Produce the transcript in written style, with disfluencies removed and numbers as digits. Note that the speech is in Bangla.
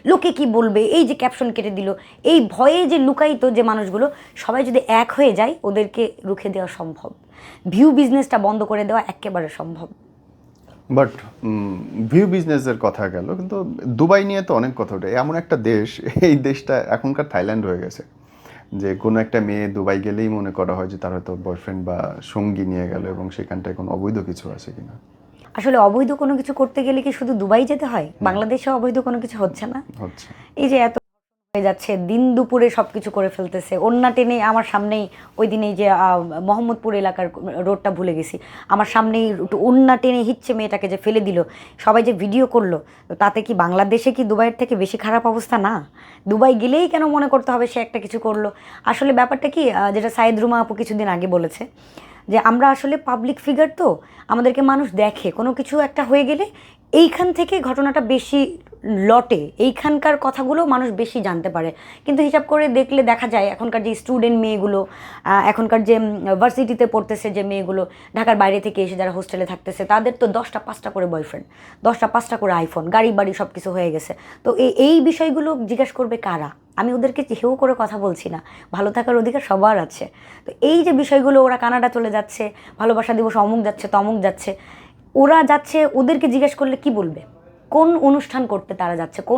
লোকে কি বলবে, এই যে ক্যাপশন কেটে দিল, এই ভয়ে যে লুকায়িত যে মানুষগুলো, সবাই যদি এক হয়ে যায় ওদেরকে রুখে দেওয়া সম্ভব। ভিউ বিজনেসটা বন্ধ করে দেওয়া একেবারে সম্ভব। বাট ভিউ বিজনেসের কথা গেল, কিন্তু দুবাই নিয়ে তো অনেক কথা ওঠে। এমন একটা দেশ, এই দেশটা এখনকার থাইল্যান্ড হয়ে গেছে, যে কোনো একটা মেয়ে দুবাই গেলেই মনে করা হয় যে তার হয়তো বয়ফ্রেন্ড বা সঙ্গী নিয়ে গেল, এবং সেখানটায় কোনো অবৈধ কিছু আছে কিনা। আসলে অবৈধ কোনো কিছু করতে গেলে কি শুধু দুবাই যেতে হয়? বাংলাদেশে অবৈধ কোনো কিছু হচ্ছে না? হচ্ছে। এই যে এত হয়ে যাচ্ছে, দিন দুপুরে সব কিছু করে ফেলতেছে, ওন্না টেনে আমার সামনেই, ওই দিন এই যে মোহাম্মদপুর এলাকার রোডটা ভুলে গেছি, আমার সামনেই ওন্না টেনে হিচ্ছে মেয়েটাকে যে ফেলে দিল, সবাই যে ভিডিও করলো, তো তাতে কি বাংলাদেশে কি দুবাইয়ের থেকে বেশি খারাপ অবস্থা না? দুবাই গেলেই কেন মনে করতে হবে সে একটা কিছু করলো? আসলে ব্যাপারটা কি, যেটা সাইদ রুমা আপু কিছুদিন আগে বলেছে, যে আমরা আসলে পাবলিক ফিগার, তো আমাদেরকে মানুষ দেখে, কোনো কিছু একটা হয়ে গেলে এইখান থেকে ঘটনাটা বেশি লটে, এইখানকার কথাগুলো মানুষ বেশি জানতে পারে। কিন্তু হিসাব করে দেখলে দেখা যায় এখনকার যে স্টুডেন্ট মেয়েগুলো, এখনকার যে ভার্সিটিতে পড়তেছে যে মেয়েগুলো, ঢাকার বাইরে থেকে এসে যারা হোস্টেলে থাকতেছে, তাদের তো 10টা 5টা করে বয়ফ্রেন্ড, 10টা 5টা করে আইফোন, গাড়ি বাড়ি সব কিছু হয়ে গেছে। তো এই বিষয়গুলো জিজ্ঞাসা করবে কারা? আমি ওদেরকে হেউ করে কথা বলছি না, ভালো থাকার অধিকার সবার আছে। তো এই যে বিষয়গুলো, ওরা কানাডা চলে যাচ্ছে, ভালোবাসা দিবস অমুক যাচ্ছে তমুক যাচ্ছে, ওরা যাচ্ছে, ওদেরকে জিজ্ঞেস করলে কি বলবে? কোন অনুষ্ঠান করতে তারা যাচ্ছে, কোন